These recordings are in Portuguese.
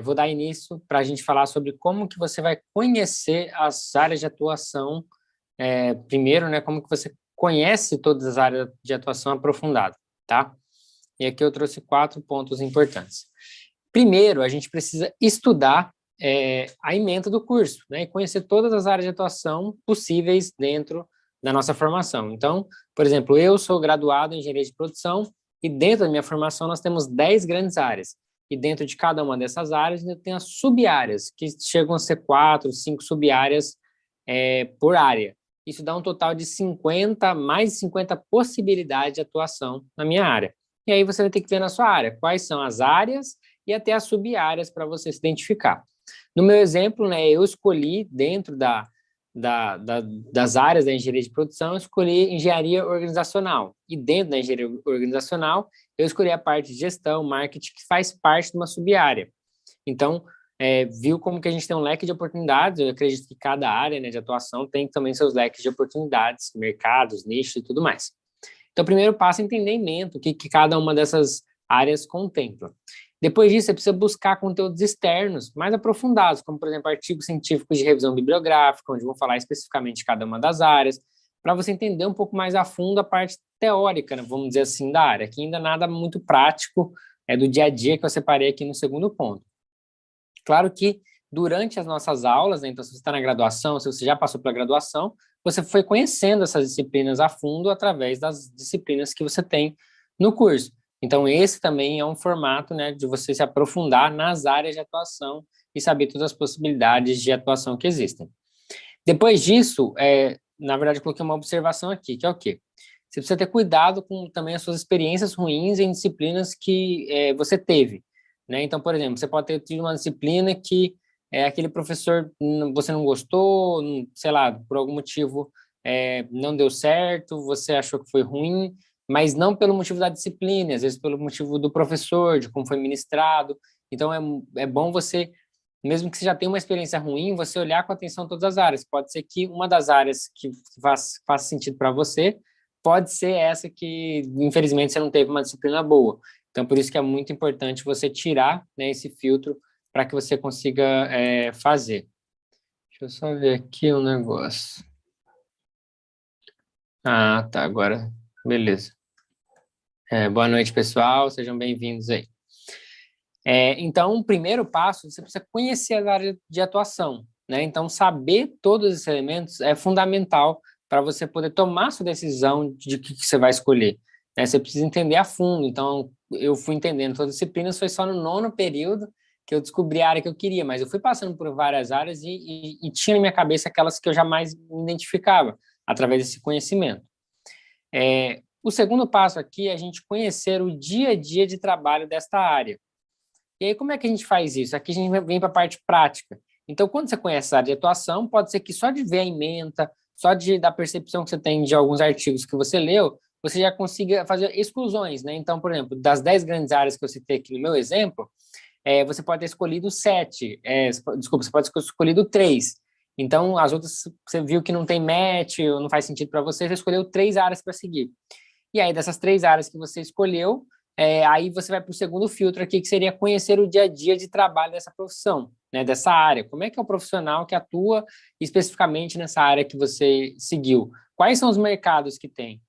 Vou dar início para a gente falar sobre como que você vai conhecer as áreas de atuação. Primeiro, né, como que você conhece todas as áreas de atuação aprofundada, tá? E aqui eu trouxe 4 pontos importantes. Primeiro, a gente precisa estudar a ementa do curso, né, e conhecer todas as áreas de atuação possíveis dentro da nossa formação. Então, por exemplo, eu sou graduado em engenharia de produção e dentro da minha formação nós temos 10 grandes áreas. E dentro de cada uma dessas áreas ainda tem as sub-áreas, que chegam a ser 4, 5 sub-áreas por área. Isso dá um total de 50, mais de 50 possibilidades de atuação na minha área. E aí você vai ter que ver na sua área quais são as áreas e até as sub-áreas para você se identificar. No meu exemplo, né, eu escolhi dentro das áreas da engenharia de produção, eu escolhi engenharia organizacional. E dentro da engenharia organizacional, eu escolhi a parte de gestão, marketing, que faz parte de uma sub-área. Então, viu como que a gente tem um leque de oportunidades. Eu acredito que cada área, né, de atuação tem também seus leques de oportunidades, mercados, nichos e tudo mais. Então, o primeiro passo é entendimento, o que cada uma dessas áreas contempla. Depois disso, você precisa buscar conteúdos externos mais aprofundados, como, por exemplo, artigos científicos de revisão bibliográfica, onde vão falar especificamente de cada uma das áreas, para você entender um pouco mais a fundo a parte teórica, né, vamos dizer assim, da área, que ainda nada muito prático do dia a dia que eu separei aqui no segundo ponto. Claro que durante as nossas aulas, né, então se você está na graduação, se você já passou pela graduação, você foi conhecendo essas disciplinas a fundo através das disciplinas que você tem no curso. Então, esse também é um formato, né, de você se aprofundar nas áreas de atuação e saber todas as possibilidades de atuação que existem. Depois disso, na verdade, eu coloquei uma observação aqui, que é o quê? Você precisa ter cuidado com também as suas experiências ruins em disciplinas que você teve, né? Então, por exemplo, você pode ter tido uma disciplina que aquele professor você não gostou, sei lá, por algum motivo não deu certo, você achou que foi ruim, mas não pelo motivo da disciplina, às vezes pelo motivo do professor, de como foi ministrado. Então, é bom você, mesmo que você já tenha uma experiência ruim, você olhar com atenção todas as áreas. Pode ser que uma das áreas que faça sentido para você pode ser essa que, infelizmente, você não teve uma disciplina boa. Então, por isso que é muito importante você tirar, né, esse filtro para que você consiga fazer. Deixa eu só ver aqui um negócio. Ah, tá, agora, beleza. Boa noite, pessoal, sejam bem-vindos aí. Então, o primeiro passo, você precisa conhecer a área de atuação, né? Então, saber todos esses elementos é fundamental para você poder tomar sua decisão de que você vai escolher, né? Você precisa entender a fundo. Então, eu fui entendendo todas as disciplinas, foi só no 9º período que eu descobri a área que eu queria, mas eu fui passando por várias áreas e tinha na minha cabeça aquelas que eu jamais me identificava, através desse conhecimento. O segundo passo aqui é a gente conhecer o dia a dia de trabalho desta área. E aí, como é que a gente faz isso? Aqui a gente vem para a parte prática. Então, quando você conhece a área de atuação, pode ser que só de ver a ementa, só da percepção que você tem de alguns artigos que você leu, você já consiga fazer exclusões, né? Então, por exemplo, das 10 grandes áreas que eu citei aqui no meu exemplo, você pode ter escolhido 7, desculpa, você pode ter escolhido 3. Então, as outras, você viu que não tem match, ou não faz sentido para você, você escolheu 3 áreas para seguir. E aí, dessas 3 áreas que você escolheu, aí você vai para o segundo filtro aqui, que seria conhecer o dia a dia de trabalho dessa profissão, né, dessa área. Como é que é o profissional que atua especificamente nessa área que você seguiu? Quais são os mercados que tem?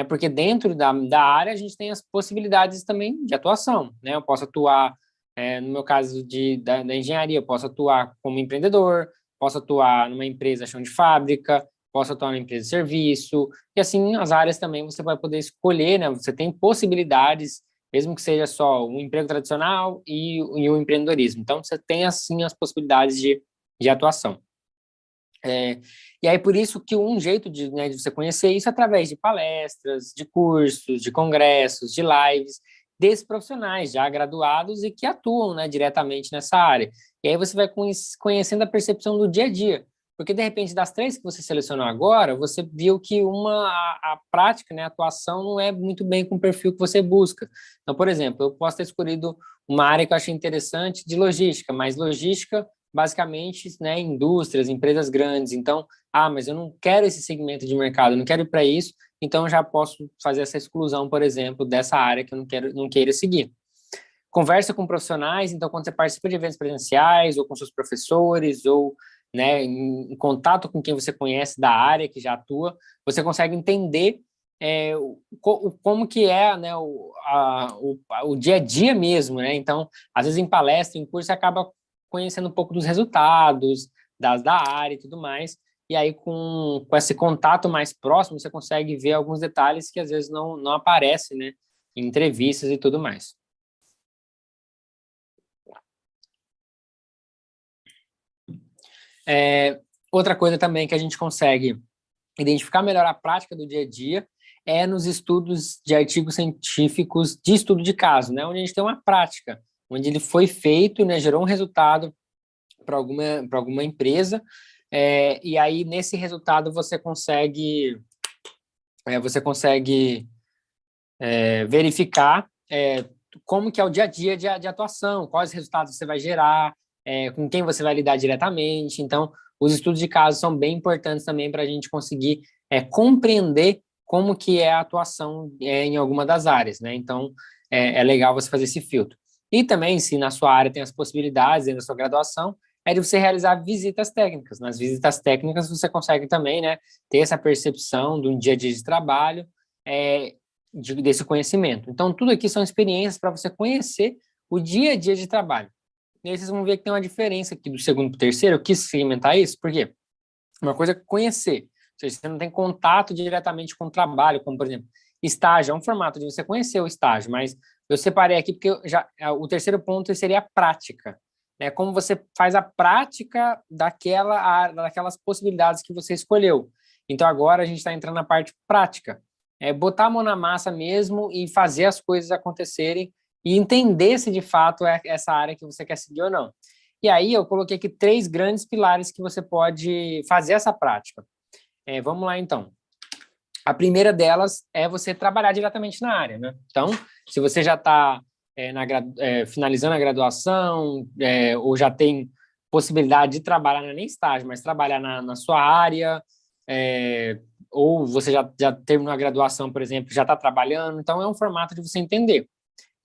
Porque dentro da área a gente tem as possibilidades também de atuação, né? Eu posso atuar, no meu caso da engenharia, eu posso atuar como empreendedor, posso atuar numa empresa chão de fábrica, posso atuar numa empresa de serviço, e assim as áreas também você vai poder escolher, né? Você tem possibilidades, mesmo que seja só um emprego tradicional e o empreendedorismo. Então, você tem, assim, as possibilidades de atuação. E aí, por isso que um jeito de você conhecer isso é através de palestras, de cursos, de congressos, de lives, desses profissionais já graduados e que atuam, né, diretamente nessa área. E aí você vai conhecendo a percepção do dia a dia. Porque, de repente, das 3 que você selecionou agora, você viu que a prática, né, a atuação, não é muito bem com o perfil que você busca. Então, por exemplo, eu posso ter escolhido uma área que eu achei interessante de logística, mas logística, basicamente, né, indústrias, empresas grandes. Então, mas eu não quero esse segmento de mercado, eu não quero ir para isso, então eu já posso fazer essa exclusão, por exemplo, dessa área que eu não queira seguir. conversa com profissionais, então quando você participa de eventos presenciais, ou com seus professores, ou né, em contato com quem você conhece da área, que já atua, você consegue entender como que é, né, o dia a dia mesmo, né? Então, às vezes em palestra, em curso, você acaba conhecendo um pouco dos resultados da área e tudo mais, e aí com esse contato mais próximo, você consegue ver alguns detalhes que às vezes não aparecem, né, em entrevistas e tudo mais. Outra coisa também que a gente consegue identificar melhor a prática do dia a dia é nos estudos de artigos científicos de estudo de caso, né, onde a gente tem uma prática, onde ele foi feito, né, gerou um resultado para alguma empresa, e aí nesse resultado você consegue verificar como que é o dia a dia de atuação, quais resultados você vai gerar, com quem você vai lidar diretamente. Então, os estudos de caso são bem importantes também para a gente conseguir compreender como que é a atuação em alguma das áreas, né? Então, é legal você fazer esse filtro. E também, se na sua área tem as possibilidades, dentro da sua graduação, é de você realizar visitas técnicas. Nas visitas técnicas, você consegue também, né, ter essa percepção do dia a dia de trabalho, desse conhecimento. Então, tudo aqui são experiências para você conhecer o dia a dia de trabalho. E aí vocês vão ver que tem uma diferença aqui do segundo para o terceiro. Eu quis segmentar isso, porque uma coisa é conhecer, ou seja, você não tem contato diretamente com o trabalho, como, por exemplo, estágio, é um formato de você conhecer o estágio, mas eu separei aqui porque o terceiro ponto seria a prática, né? Como você faz a prática daquelas possibilidades que você escolheu. Então, agora a gente está entrando na parte prática, botar a mão na massa mesmo e fazer as coisas acontecerem e entender se de fato é essa área que você quer seguir ou não. E aí eu coloquei aqui 3 grandes pilares que você pode fazer essa prática. Vamos lá, então. A primeira delas é você trabalhar diretamente na área, né? Então, se você já está finalizando a graduação, ou já tem possibilidade de trabalhar, não é nem estágio, mas trabalhar na sua área, ou você já terminou a graduação, por exemplo, já está trabalhando, então é um formato de você entender.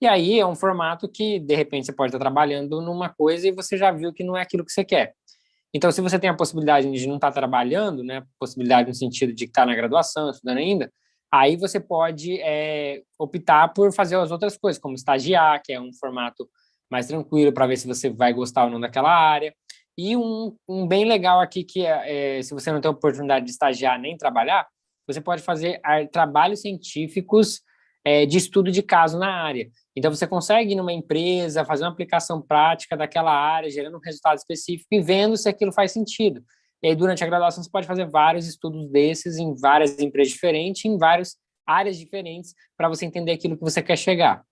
E aí é um formato que, de repente, você pode estar trabalhando numa coisa e você já viu que não é aquilo que você quer. Então, se você tem a possibilidade de não estar trabalhando, né, possibilidade no sentido de estar na graduação, estudando ainda, aí você pode optar por fazer as outras coisas, como estagiar, que é um formato mais tranquilo para ver se você vai gostar ou não daquela área. E um bem legal aqui que se você não tem oportunidade de estagiar nem trabalhar, você pode fazer trabalhos científicos de estudo de caso na área. Então, você consegue ir numa empresa, fazer uma aplicação prática daquela área, gerando um resultado específico e vendo se aquilo faz sentido. E aí, durante a graduação, você pode fazer vários estudos desses em várias empresas diferentes, em várias áreas diferentes, para você entender aquilo que você quer chegar.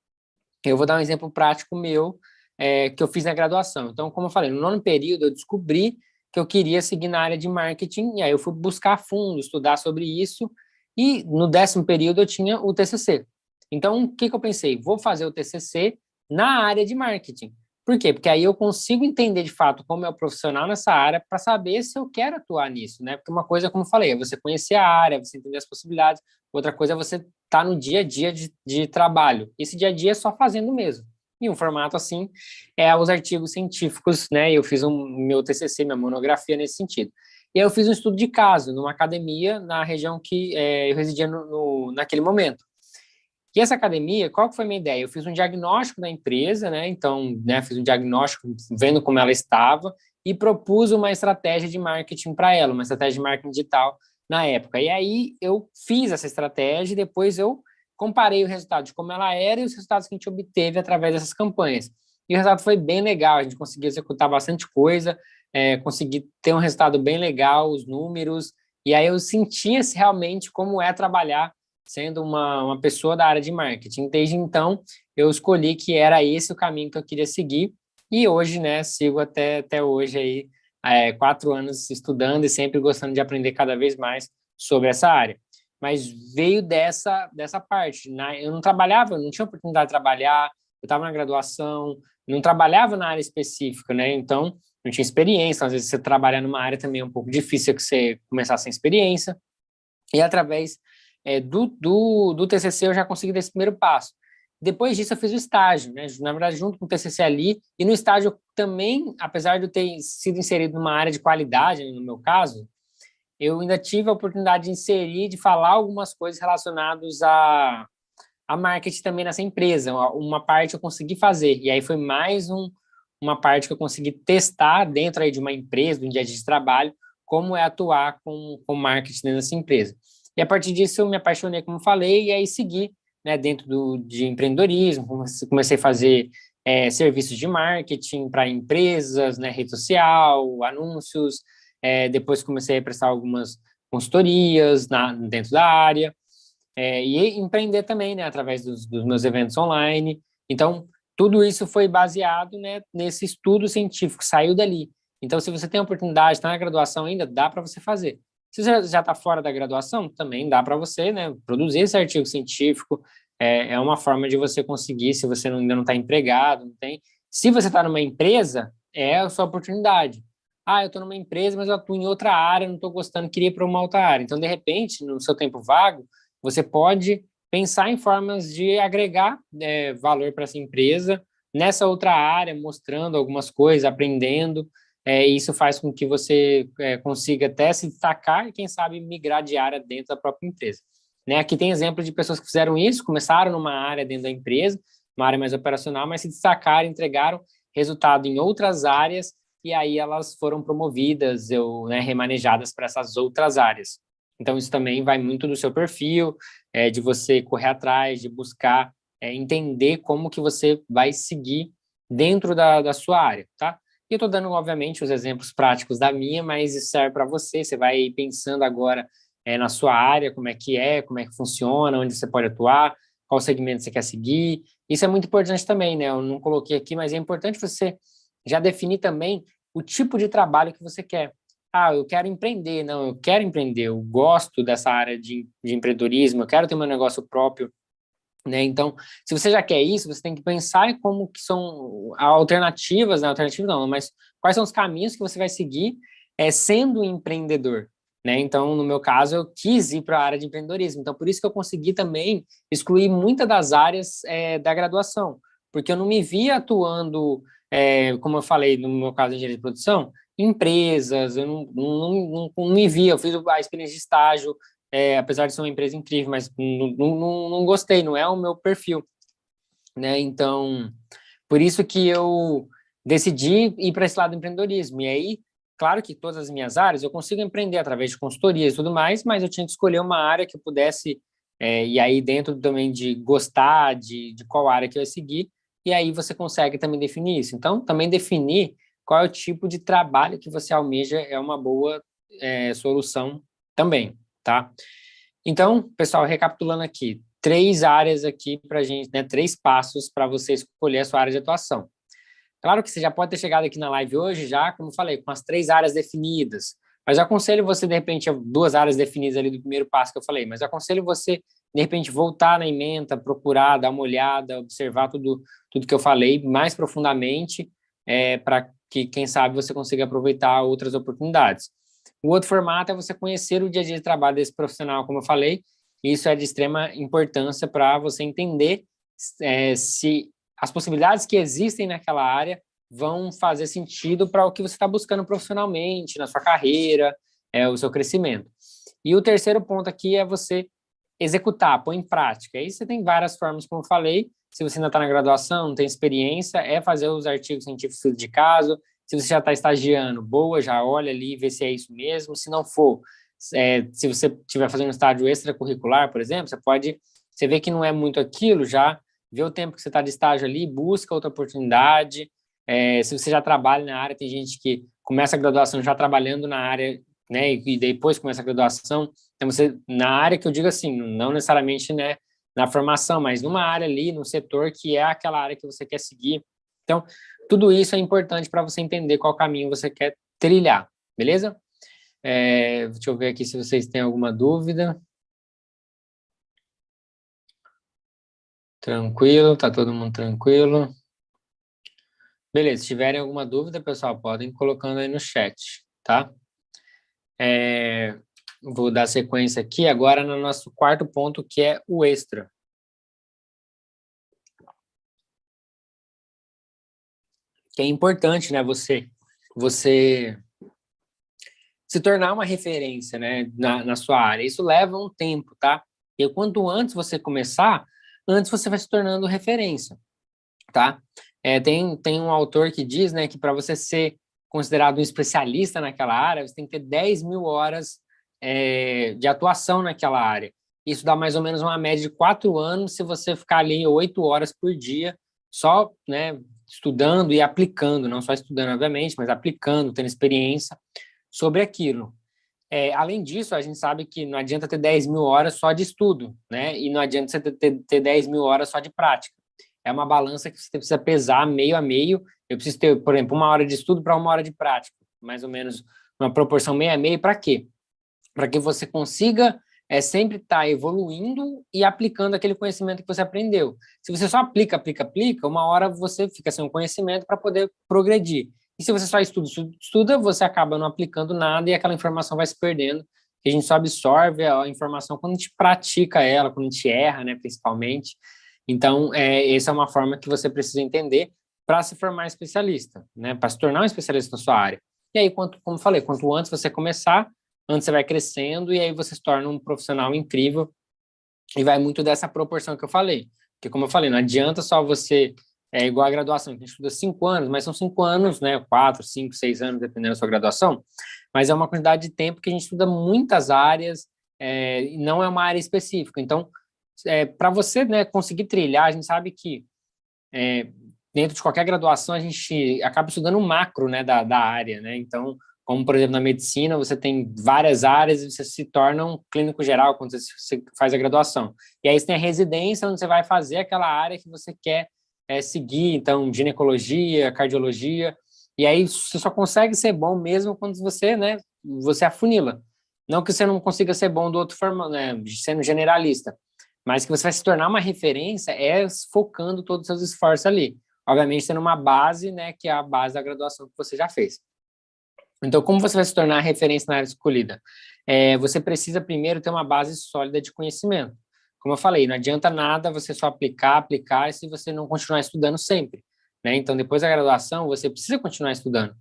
Eu vou dar um exemplo prático meu, que eu fiz na graduação. Então, como eu falei, no nono período, eu descobri que eu queria seguir na área de marketing, e aí eu fui buscar a fundo, estudar sobre isso, e no 10º período eu tinha o TCC. Então, o que eu pensei? Vou fazer o TCC na área de marketing. Por quê? Porque aí eu consigo entender de fato como é o profissional nessa área para saber se eu quero atuar nisso, né? Porque uma coisa, como eu falei, é você conhecer a área, você entender as possibilidades. Outra coisa é você estar no dia a dia de trabalho. Esse dia a dia é só fazendo mesmo. E um formato assim é os artigos científicos, né? Eu fiz meu TCC, minha monografia nesse sentido. E aí eu fiz um estudo de caso numa academia na região que eu residia naquele momento. E essa academia, qual que foi a minha ideia? Eu fiz um diagnóstico da empresa, né? Então, né, fiz um diagnóstico vendo como ela estava e propus uma estratégia de marketing para ela, uma estratégia de marketing digital na época. E aí eu fiz essa estratégia e depois eu comparei o resultado de como ela era e os resultados que a gente obteve através dessas campanhas. E o resultado foi bem legal, a gente conseguiu executar bastante coisa, consegui ter um resultado bem legal, os números, e aí eu sentia-se realmente como é trabalhar sendo uma pessoa da área de marketing. Desde então, eu escolhi que era esse o caminho que eu queria seguir, e hoje, né, sigo até hoje aí, 4 anos estudando e sempre gostando de aprender cada vez mais sobre essa área. Mas veio dessa parte, né? Eu não trabalhava, não tinha oportunidade de trabalhar, eu estava na graduação, não trabalhava na área específica, né? Então, não tinha experiência, às vezes você trabalhar numa área também é um pouco difícil que você começar sem experiência, e através do TCC eu já consegui dar esse primeiro passo. Depois disso, eu fiz o estágio, né? Na verdade, junto com o TCC ali. E no estágio também, apesar de eu ter sido inserido numa área de qualidade, no meu caso, eu ainda tive a oportunidade de inserir, de falar algumas coisas relacionadas a marketing também nessa empresa. Uma parte eu consegui fazer. E aí foi mais uma parte que eu consegui testar dentro aí de uma empresa, de um dia a dia de trabalho, como é atuar com marketing dentro dessa empresa. E a partir disso eu me apaixonei, como falei, e aí segui, né, dentro de empreendedorismo, comecei a fazer serviços de marketing para empresas, né, rede social, anúncios, depois comecei a prestar algumas consultorias dentro da área, e empreender também, né, através dos meus eventos online. Então, tudo isso foi baseado, né, nesse estudo científico, saiu dali. Então, se você tem a oportunidade, está na graduação ainda, dá para você fazer. Se você já está fora da graduação, também dá para você, né, produzir esse artigo científico. É uma forma de você conseguir, se você ainda não está empregado, não tem. Se você está numa empresa, é a sua oportunidade. Ah, eu estou numa empresa, mas eu atuo em outra área, não estou gostando, queria ir para uma outra área. Então, de repente, no seu tempo vago, você pode pensar em formas de agregar valor para essa empresa nessa outra área, mostrando algumas coisas, aprendendo. Isso faz com que você consiga até se destacar e, quem sabe, migrar de área dentro da própria empresa. Né? Aqui tem exemplo de pessoas que fizeram isso, começaram numa área dentro da empresa, uma área mais operacional, mas se destacaram, entregaram resultado em outras áreas e aí elas foram promovidas ou, né, remanejadas para essas outras áreas. Então, isso também vai muito do seu perfil, de você correr atrás, de buscar entender como que você vai seguir dentro da sua área, tá? E eu estou dando, obviamente, os exemplos práticos da minha, mas isso serve para você. Você vai pensando agora na sua área, como é que funciona, onde você pode atuar, qual segmento você quer seguir. Isso é muito importante também, né? Eu não coloquei aqui, mas é importante você já definir também o tipo de trabalho que você quer. Ah, eu quero empreender. Não, eu quero empreender, eu gosto dessa área de empreendedorismo, eu quero ter meu negócio próprio, né? Então, se você já quer isso, você tem que pensar em como que são alternativas, né? Alternativas não, mas quais são os caminhos que você vai seguir sendo um empreendedor, né? Então, no meu caso, eu quis ir para a área de empreendedorismo. Então, por isso que eu consegui também excluir muitas das áreas da graduação, porque eu não me via atuando, como eu falei, no meu caso, em engenharia de produção, em empresas, eu não me via. Eu fiz a experiência de estágio, apesar de ser uma empresa incrível, mas não gostei, não é o meu perfil, né? Então, por isso que eu decidi ir para esse lado do empreendedorismo. E aí, claro que todas as minhas áreas eu consigo empreender através de consultorias e tudo mais, mas eu tinha que escolher uma área que eu pudesse, e aí dentro também de gostar, de qual área que eu ia seguir, e aí você consegue também definir isso. Então, também definir qual é o tipo de trabalho que você almeja é uma boa solução também, tá? Então, pessoal, recapitulando aqui, 3 áreas aqui para a gente, né, 3 passos para você escolher a sua área de atuação. Claro que você já pode ter chegado aqui na live hoje já, como eu falei, com as 3 áreas definidas, mas eu aconselho você, de repente, 2 áreas definidas ali do primeiro passo que eu falei, mas eu aconselho você, de repente, voltar na ementa, procurar, dar uma olhada, observar tudo que eu falei mais profundamente, para que, quem sabe, você consiga aproveitar outras oportunidades. O outro formato é você conhecer o dia a dia de trabalho desse profissional, como eu falei. Isso é de extrema importância para você entender se as possibilidades que existem naquela área vão fazer sentido para o que você está buscando profissionalmente, na sua carreira, o seu crescimento. E o terceiro ponto aqui é você executar, pôr em prática. Aí você tem várias formas, como eu falei. Se você ainda está na graduação, não tem experiência, é fazer os artigos científicos de caso. Se você já está estagiando, boa, já olha ali, vê se é isso mesmo. Se não for, se você estiver fazendo um estágio extracurricular, por exemplo, você vê que não é muito aquilo, já vê o tempo que você está de estágio ali, busca outra oportunidade. Se você já trabalha na área, tem gente que começa a graduação já trabalhando na área, né, e depois começa a graduação. Então, você, na área que eu digo assim, não necessariamente, né, na formação, mas numa área ali, no setor que é aquela área que você quer seguir. Então, tudo isso é importante para você entender qual caminho você quer trilhar, beleza? Deixa eu ver aqui se vocês têm alguma dúvida. Tranquilo, tá todo mundo tranquilo? Beleza, se tiverem alguma dúvida, pessoal, podem ir colocando aí no chat, tá? Vou dar sequência aqui agora no nosso quarto ponto, que é o extra. que é importante, né, você se tornar uma referência, né, na sua área. Isso leva um tempo, tá? E quanto antes você começar, antes você vai se tornando referência, tá? Tem um autor que diz, né, que para você ser considerado um especialista naquela área, você tem que ter 10 mil horas de atuação naquela área. Isso dá mais ou menos uma média de 4 anos se você ficar ali 8 horas por dia só, né, estudando e aplicando, não só estudando, obviamente, mas aplicando, tendo experiência sobre aquilo. Além disso, a gente sabe que não adianta ter 10 mil horas só de estudo, né? E não adianta você ter 10 mil horas só de prática. É uma balança que você precisa pesar meio a meio. Eu preciso ter, por exemplo, 1 hora de estudo para 1 hora de prática, mais ou menos uma proporção meio a meio. Para quê? Para que você consiga sempre estar evoluindo e aplicando aquele conhecimento que você aprendeu. Se você só aplica, 1 hora você fica sem um conhecimento para poder progredir. E se você só estuda, você acaba não aplicando nada e aquela informação vai se perdendo. A gente só absorve a informação quando a gente pratica ela, quando a gente erra, né, principalmente. Então, essa é uma forma que você precisa entender para se formar especialista, né, para se tornar um especialista na sua área. E aí, como eu falei, quanto antes você começar, antes você vai crescendo e aí você se torna um profissional incrível e vai muito dessa proporção que eu falei. Porque, como eu falei, não adianta só você, igual a graduação, que a gente estuda 5 anos, mas são 5 anos, né, 4, 5, 6 anos, dependendo da sua graduação, mas é uma quantidade de tempo que a gente estuda muitas áreas e não é uma área específica. Então, para você, né, conseguir trilhar, a gente sabe que dentro de qualquer graduação a gente acaba estudando o macro, né, da área, né? Então, como por exemplo na medicina, você tem várias áreas e você se torna um clínico geral quando você faz a graduação. E aí você tem a residência onde você vai fazer aquela área que você quer seguir, então ginecologia, cardiologia. E aí você só consegue ser bom mesmo quando você, né, você afunila. Não que você não consiga ser bom do outro forma, né, sendo generalista, mas que você vai se tornar uma referência focando todos os seus esforços ali. Obviamente, tendo uma base, né, que é a base da graduação que você já fez. Então, como você vai se tornar referência na área escolhida? Você precisa primeiro ter uma base sólida de conhecimento. Como eu falei, não adianta nada você só aplicar se você não continuar estudando sempre, né? Então, depois da graduação, você precisa continuar estudando.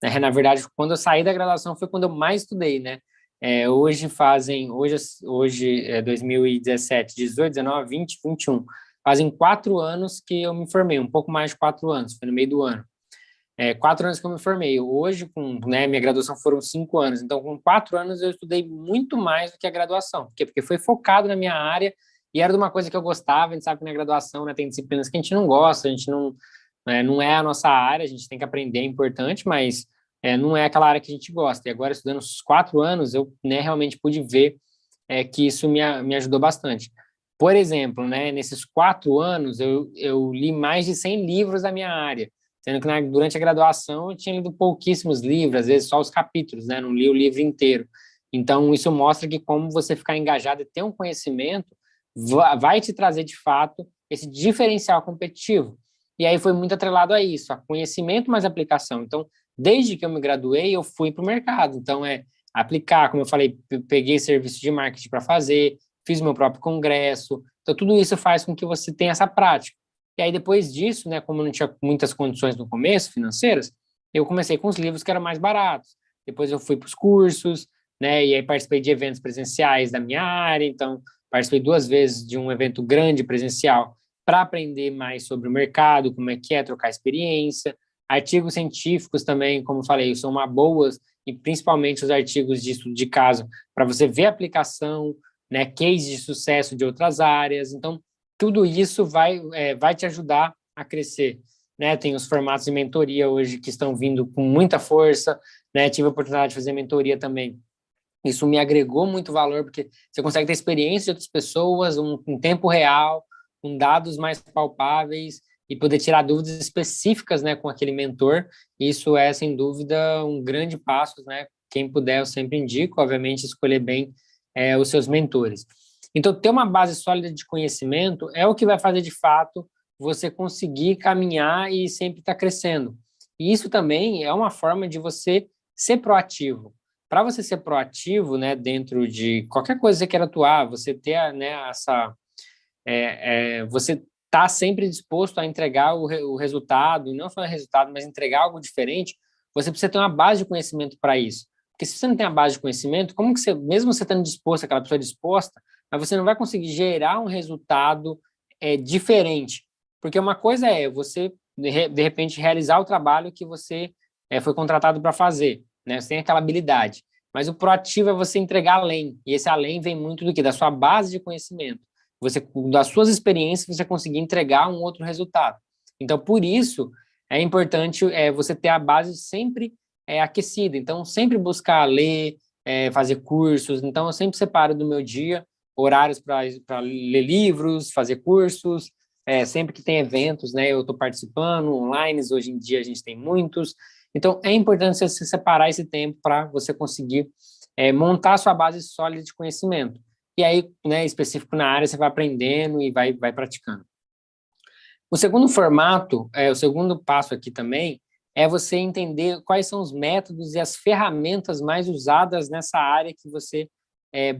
Né? Na verdade, quando eu saí da graduação foi quando eu mais estudei, né? Hoje é 2017, 18, 19, 20, 21. Fazem 4 anos que eu me formei, um pouco mais de 4 anos, foi no meio do ano. 4 anos que eu me formei. Hoje, minha graduação foram 5 anos. Então, com 4 anos, eu estudei muito mais do que a graduação. Por quê? Porque foi focado na minha área e era de uma coisa que eu gostava. A gente sabe que na graduação, né, tem disciplinas que a gente não gosta, a gente não é a nossa área, a gente tem que aprender, é importante, mas não é aquela área que a gente gosta. E agora, estudando os 4 anos, eu, né, realmente pude ver que isso me ajudou bastante. Por exemplo, né, nesses 4 anos, eu li mais de 100 livros da minha área, sendo que durante a graduação eu tinha lido pouquíssimos livros, às vezes só os capítulos, né, não li o livro inteiro. Então, isso mostra que como você ficar engajado e ter um conhecimento vai te trazer, de fato, esse diferencial competitivo. E aí foi muito atrelado a isso, a conhecimento mais aplicação. Então, desde que eu me graduei, eu fui para o mercado. Então, aplicar, como eu falei, peguei serviço de marketing para fazer, fiz meu próprio congresso. Então, tudo isso faz com que você tenha essa prática. E aí, depois disso, né, como eu não tinha muitas condições no começo, financeiras, eu comecei com os livros que eram mais baratos. Depois eu fui para os cursos, né, e aí participei de eventos presenciais da minha área. Então, participei 2 vezes de um evento grande presencial para aprender mais sobre o mercado, como é que é trocar experiência. Artigos científicos também, como falei, são uma boa, e principalmente os artigos de estudo de caso, para você ver a aplicação, né, case de sucesso de outras áreas. Então, tudo isso vai te ajudar a crescer. Né? Tem os formatos de mentoria hoje que estão vindo com muita força, né? Tive a oportunidade de fazer mentoria também. Isso me agregou muito valor, porque você consegue ter experiência de outras pessoas, um tempo real, com dados mais palpáveis e poder tirar dúvidas específicas, né, com aquele mentor. Isso é, sem dúvida, um grande passo, né? Quem puder, eu sempre indico, obviamente, escolher bem os seus mentores. Então, ter uma base sólida de conhecimento é o que vai fazer, de fato, você conseguir caminhar e sempre estar crescendo. E isso também é uma forma de você ser proativo. Para você ser proativo, né, dentro de qualquer coisa que você queira atuar, você ter, né, você estar sempre disposto a entregar o resultado, não só o resultado, mas entregar algo diferente, você precisa ter uma base de conhecimento para isso. Porque se você não tem a base de conhecimento, como que você, mesmo você estando disposto, aquela pessoa disposta, mas você não vai conseguir gerar um resultado diferente. Porque uma coisa é você, de repente, realizar o trabalho que você foi contratado para fazer, né? Você tem aquela habilidade. Mas o proativo é você entregar além. E esse além vem muito do quê? Da sua base de conhecimento. Você, das suas experiências, você conseguir entregar um outro resultado. Então, por isso, é importante você ter a base sempre aquecida. Então, sempre buscar ler, fazer cursos. Então, eu sempre separo do meu dia horários para ler livros, fazer cursos. Sempre que tem eventos, né, eu estou participando, online, hoje em dia a gente tem muitos. Então, é importante você separar esse tempo para você conseguir montar a sua base sólida de conhecimento. E aí, né, específico na área, você vai aprendendo e vai praticando. O segundo formato, o segundo passo aqui também, é você entender quais são os métodos e as ferramentas mais usadas nessa área que você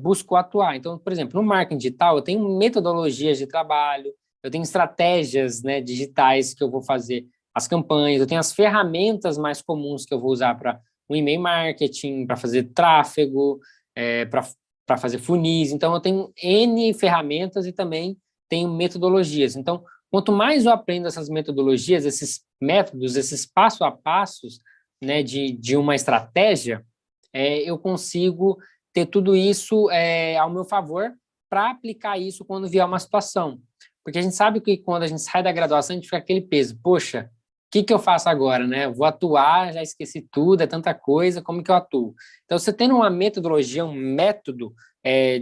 buscou atuar. Então, por exemplo, no marketing digital, eu tenho metodologias de trabalho, eu tenho estratégias, né, digitais que eu vou fazer as campanhas, eu tenho as ferramentas mais comuns que eu vou usar para o e-mail marketing, para fazer tráfego, para fazer funis. Então, eu tenho N ferramentas e também tenho metodologias. Então, quanto mais eu aprendo essas metodologias, esses métodos, esses passo a passos, né, de uma estratégia, eu consigo ter tudo isso ao meu favor para aplicar isso quando vier uma situação. Porque a gente sabe que quando a gente sai da graduação, a gente fica aquele peso. Poxa, o que eu faço agora, né? Eu vou atuar, já esqueci tudo, é tanta coisa, como que eu atuo? Então, você tendo uma metodologia, um método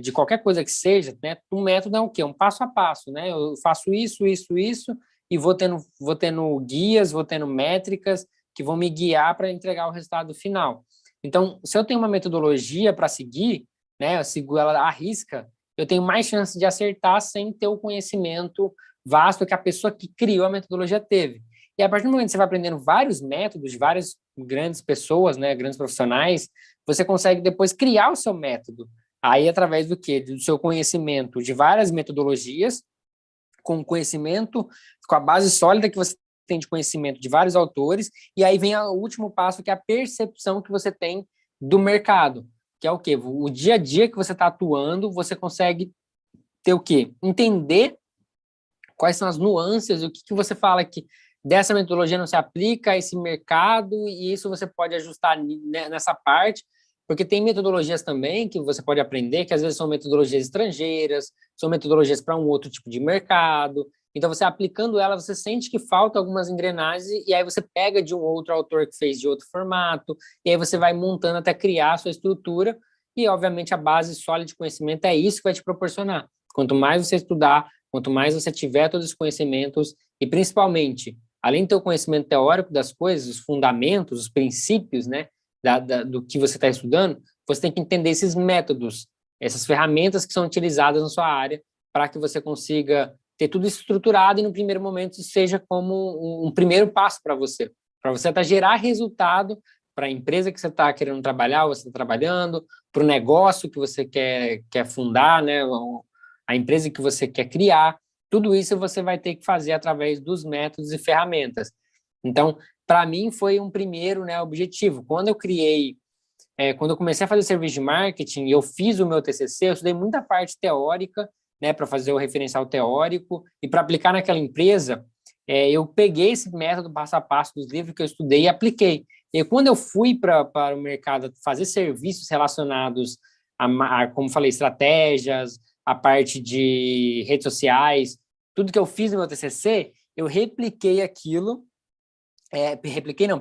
de qualquer coisa que seja, né? Um método é o quê? Um passo a passo, né? Eu faço isso, isso, isso, e vou tendo guias, vou tendo métricas que vão me guiar para entregar o resultado final. Então, se eu tenho uma metodologia para seguir, né? Eu sigo ela à risca, eu tenho mais chance de acertar sem ter o conhecimento vasto que a pessoa que criou a metodologia teve. E a partir do momento que você vai aprendendo vários métodos de várias grandes pessoas, né, grandes profissionais, você consegue depois criar o seu método. Aí, através do quê? Do seu conhecimento de várias metodologias, com conhecimento, com a base sólida que você tem de conhecimento de vários autores, e aí vem o último passo, que é a percepção que você tem do mercado, que é o quê? O dia a dia que você está atuando, você consegue ter o quê? Entender quais são as nuances, o que você fala que dessa metodologia não se aplica a esse mercado, e isso você pode ajustar nessa parte, porque tem metodologias também que você pode aprender, que às vezes são metodologias estrangeiras, são metodologias para um outro tipo de mercado, então você aplicando ela, você sente que falta algumas engrenagens, e aí você pega de um outro autor que fez de outro formato, e aí você vai montando até criar a sua estrutura, e obviamente a base sólida de conhecimento é isso que vai te proporcionar. Quanto mais você estudar, quanto mais você tiver todos os conhecimentos, e principalmente, além do teu conhecimento teórico das coisas, os fundamentos, os princípios, né, do que você está estudando, você tem que entender esses métodos, essas ferramentas que são utilizadas na sua área, para que você consiga ter tudo estruturado e no primeiro momento seja como um primeiro passo para você até gerar resultado para a empresa que você está querendo trabalhar, ou você está trabalhando, para o negócio que você quer fundar, né, a empresa que você quer criar. Tudo isso você vai ter que fazer através dos métodos e ferramentas. Então, para mim, foi um primeiro, né, objetivo. Quando eu comecei a fazer serviço de marketing, eu fiz o meu TCC, eu estudei muita parte teórica, né, para fazer o referencial teórico, e para aplicar naquela empresa, eu peguei esse método passo a passo dos livros que eu estudei e apliquei. E quando eu fui para o mercado fazer serviços relacionados como falei, estratégias, a parte de redes sociais, tudo que eu fiz no meu TCC, eu repliquei aquilo,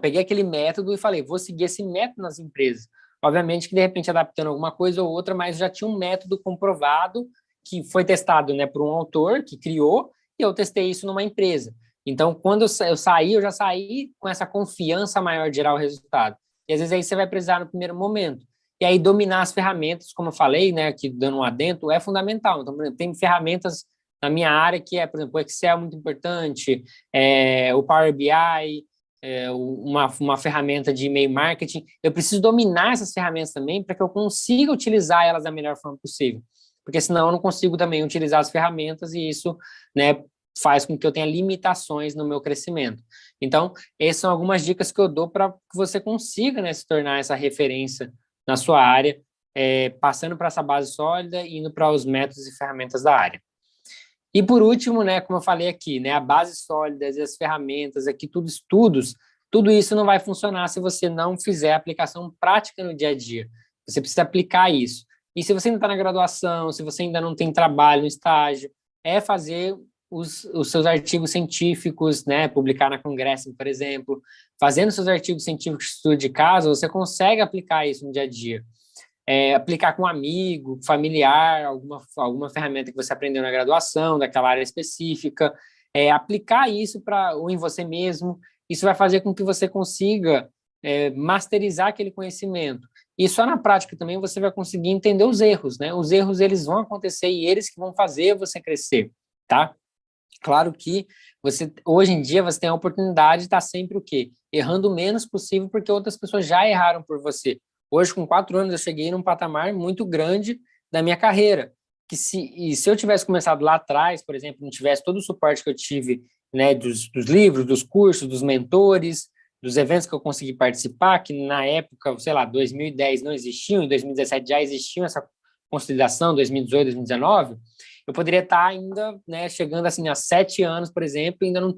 peguei aquele método e falei, vou seguir esse método nas empresas. Obviamente que, de repente, adaptando alguma coisa ou outra, mas já tinha um método comprovado que foi testado, né, por um autor que criou, e eu testei isso numa empresa. Então, quando eu saí, eu já saí com essa confiança maior de gerar o resultado. E, às vezes, aí você vai precisar no primeiro momento. E aí, dominar as ferramentas, como eu falei, né, aqui dando um adendo, é fundamental. Então, por exemplo, tem ferramentas na minha área que por exemplo, o Excel é muito importante, o Power BI, uma ferramenta de e-mail marketing. Eu preciso dominar essas ferramentas também para que eu consiga utilizar elas da melhor forma possível. Porque senão eu não consigo também utilizar as ferramentas e isso, né, faz com que eu tenha limitações no meu crescimento. Então, essas são algumas dicas que eu dou para que você consiga, né, se tornar essa referência na sua área, passando para essa base sólida e indo para os métodos e ferramentas da área. E por último, né, como eu falei aqui, né, a base sólida e as ferramentas, aqui tudo estudos, tudo isso não vai funcionar se você não fizer aplicação prática no dia a dia. Você precisa aplicar isso. E se você ainda está na graduação, se você ainda não tem trabalho, no estágio, é fazer os seus artigos científicos, né, publicar na Congresso, por exemplo. Fazendo seus artigos científicos de estudo de caso, você consegue aplicar isso no dia a dia. Aplicar com um amigo, familiar, alguma ferramenta que você aprendeu na graduação, daquela área específica, aplicar isso ou em você mesmo. Isso vai fazer com que você consiga masterizar aquele conhecimento. E só na prática também você vai conseguir entender os erros, né? Os erros, eles vão acontecer e eles que vão fazer você crescer, tá? Claro que hoje em dia você tem a oportunidade de estar sempre o quê? Errando o menos possível, porque outras pessoas já erraram por você. Hoje, com 4 anos, eu cheguei num patamar muito grande da minha carreira. Se eu tivesse começado lá atrás, por exemplo, não tivesse todo o suporte que eu tive, né, dos livros, dos cursos, dos mentores, dos eventos que eu consegui participar, que na época, sei lá, 2010 não existiam, em 2017 já existiam essa consolidação, 2018, 2019, eu poderia estar ainda, né, chegando assim a 7 anos, por exemplo, ainda não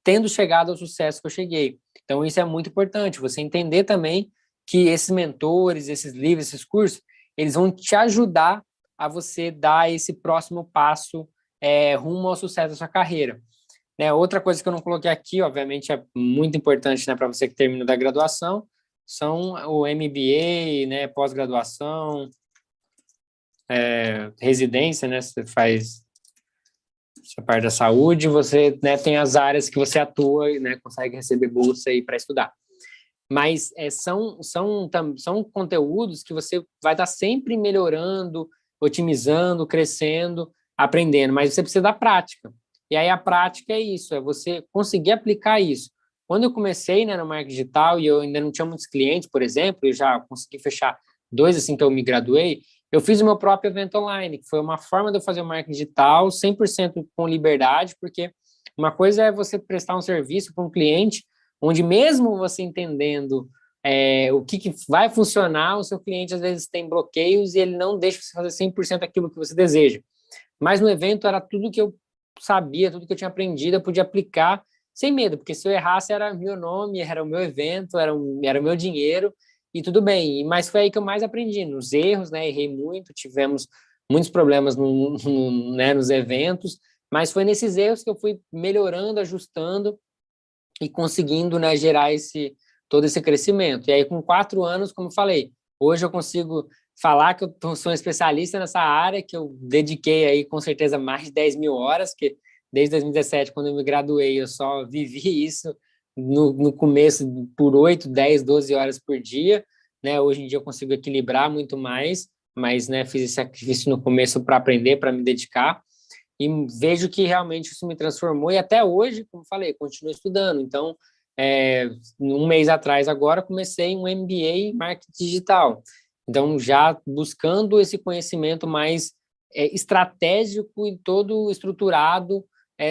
tendo chegado ao sucesso que eu cheguei. Então, isso é muito importante, você entender também que esses mentores, esses livros, esses cursos, eles vão te ajudar a você dar esse próximo passo rumo ao sucesso da sua carreira. Né? Outra coisa que eu não coloquei aqui, obviamente, é muito importante, né, para você que termina da graduação, são o MBA, né, pós-graduação, residência, né, você faz essa parte da saúde, você, né, tem as áreas que você atua e, né, consegue receber bolsa aí para estudar. Mas são conteúdos que você vai estar sempre melhorando, otimizando, crescendo, aprendendo, mas você precisa da prática. E aí a prática é isso, é você conseguir aplicar isso. Quando eu comecei, né, no marketing digital e eu ainda não tinha muitos clientes, por exemplo, eu já consegui fechar 2 assim que eu me graduei, eu fiz o meu próprio evento online, que foi uma forma de eu fazer o marketing digital 100% com liberdade, porque uma coisa é você prestar um serviço para um cliente, onde mesmo você entendendo o que vai funcionar, o seu cliente às vezes tem bloqueios e ele não deixa você fazer 100% aquilo que você deseja. Mas no evento era tudo que eu sabia, tudo que eu tinha aprendido, eu podia aplicar sem medo, porque se eu errasse era meu nome, era o meu evento, era o meu dinheiro, e tudo bem. Mas foi aí que eu mais aprendi, nos erros, né? Errei muito, tivemos muitos problemas né, nos eventos, mas foi nesses erros que eu fui melhorando, ajustando e conseguindo, né, gerar todo esse crescimento. E aí, com 4 anos, como eu falei, hoje eu consigo falar que eu sou um especialista nessa área, que eu dediquei aí, com certeza, mais de 10 mil horas, que desde 2017, quando eu me graduei, eu só vivi isso no começo por 8, 10, 12 horas por dia, né? Hoje em dia eu consigo equilibrar muito mais, mas, né, fiz esse sacrifício no começo para aprender, para me dedicar, e vejo que realmente isso me transformou, e até hoje, como falei, continuo estudando. Então, um mês atrás agora, comecei um MBA em marketing digital. Então, já buscando esse conhecimento mais estratégico e todo estruturado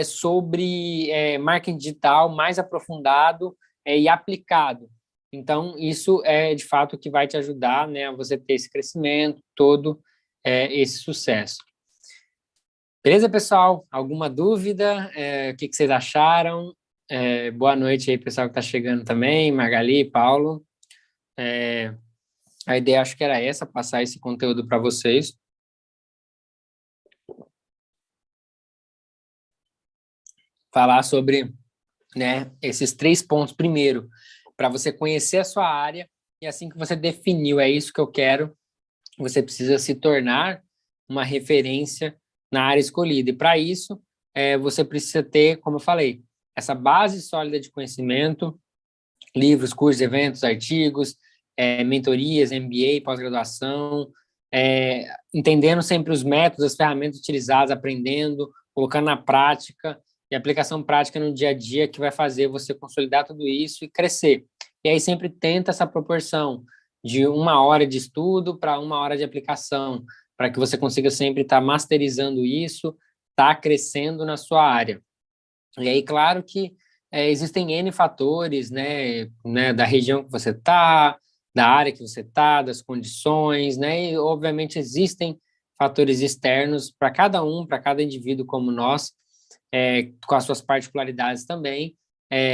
sobre marketing digital, mais aprofundado e aplicado. Então, isso é, de fato, o que vai te ajudar, né, a você ter esse crescimento, todo esse sucesso. Beleza, pessoal? Alguma dúvida? O que vocês acharam? Boa noite aí, pessoal que está chegando também, Magali, Paulo. A ideia acho que era essa, passar esse conteúdo para vocês. Falar sobre, né, esses 3 pontos. Primeiro, para você conhecer a sua área, e assim que você definiu, é isso que eu quero, você precisa se tornar uma referência na área escolhida. E para isso, você precisa ter, como eu falei, essa base sólida de conhecimento, livros, cursos, eventos, artigos, mentorias, MBA, pós-graduação, entendendo sempre os métodos, as ferramentas utilizadas, aprendendo, colocando na prática, e aplicação prática no dia a dia que vai fazer você consolidar tudo isso e crescer. E aí sempre tenta essa proporção de 1 hora de estudo para 1 hora de aplicação, para que você consiga sempre estar masterizando isso, está crescendo na sua área. E aí, claro que existem N fatores, né, da região que você está, da área que você está, das condições, né, e obviamente existem fatores externos para cada um, para cada indivíduo como nós, com as suas particularidades também.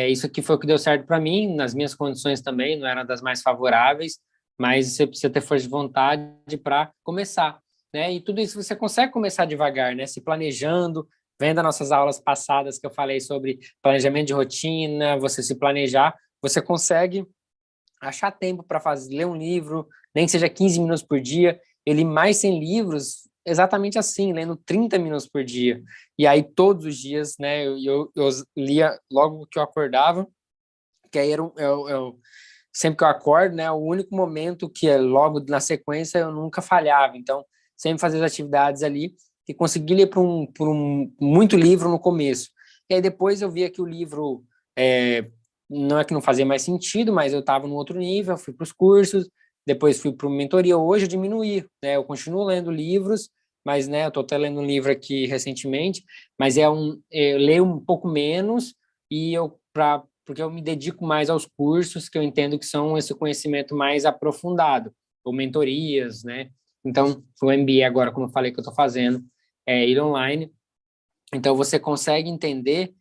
Isso aqui foi o que deu certo para mim, nas minhas condições também, não era das mais favoráveis, mas você precisa ter força de vontade para começar, né? E tudo isso você consegue começar devagar, né? Se planejando, vendo as nossas aulas passadas que eu falei sobre planejamento de rotina, você se planejar, você consegue achar tempo para ler um livro, nem que seja 15 minutos por dia. Eu li mais 100 livros exatamente assim, lendo 30 minutos por dia. E aí, todos os dias, né, eu lia logo que eu acordava, que aí sempre que eu acordo, né, o único momento que é logo na sequência eu nunca falhava. Então, sempre fazia as atividades ali e consegui ler muito livro no começo. E aí depois eu via que o livro não é que não fazia mais sentido, mas eu estava num outro nível, fui para os cursos, depois fui para uma mentoria. Hoje eu diminuí, né? Eu continuo lendo livros, mas, né, eu estou até lendo um livro aqui recentemente, mas eu leio um pouco menos e porque eu me dedico mais aos cursos que eu entendo que são esse conhecimento mais aprofundado, ou mentorias, né? Então, o MBA agora, como eu falei que eu estou fazendo, ir online. Então, você consegue entender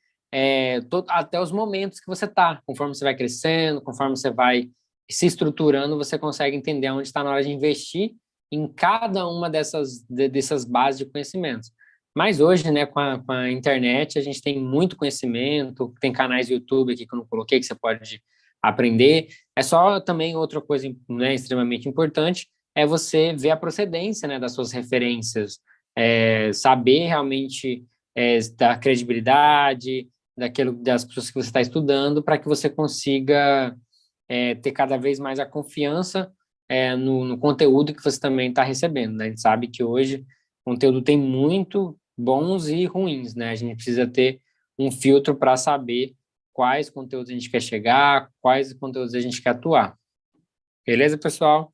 até os momentos que você está. Conforme você vai crescendo, conforme você vai se estruturando, você consegue entender onde está na hora de investir em cada uma dessas bases de conhecimentos. Mas hoje, né, com a internet, a gente tem muito conhecimento, tem canais do YouTube aqui que eu não coloquei, que você pode aprender. É só também outra coisa, né, extremamente importante, é você ver a procedência, né, das suas referências, saber realmente da credibilidade, das pessoas que você está estudando, para que você consiga ter cada vez mais a confiança no conteúdo que você também está recebendo, né? A gente sabe que hoje o conteúdo tem muito bons e ruins, né? A gente precisa ter um filtro para saber quais conteúdos a gente quer chegar, quais conteúdos a gente quer atuar. Beleza, pessoal?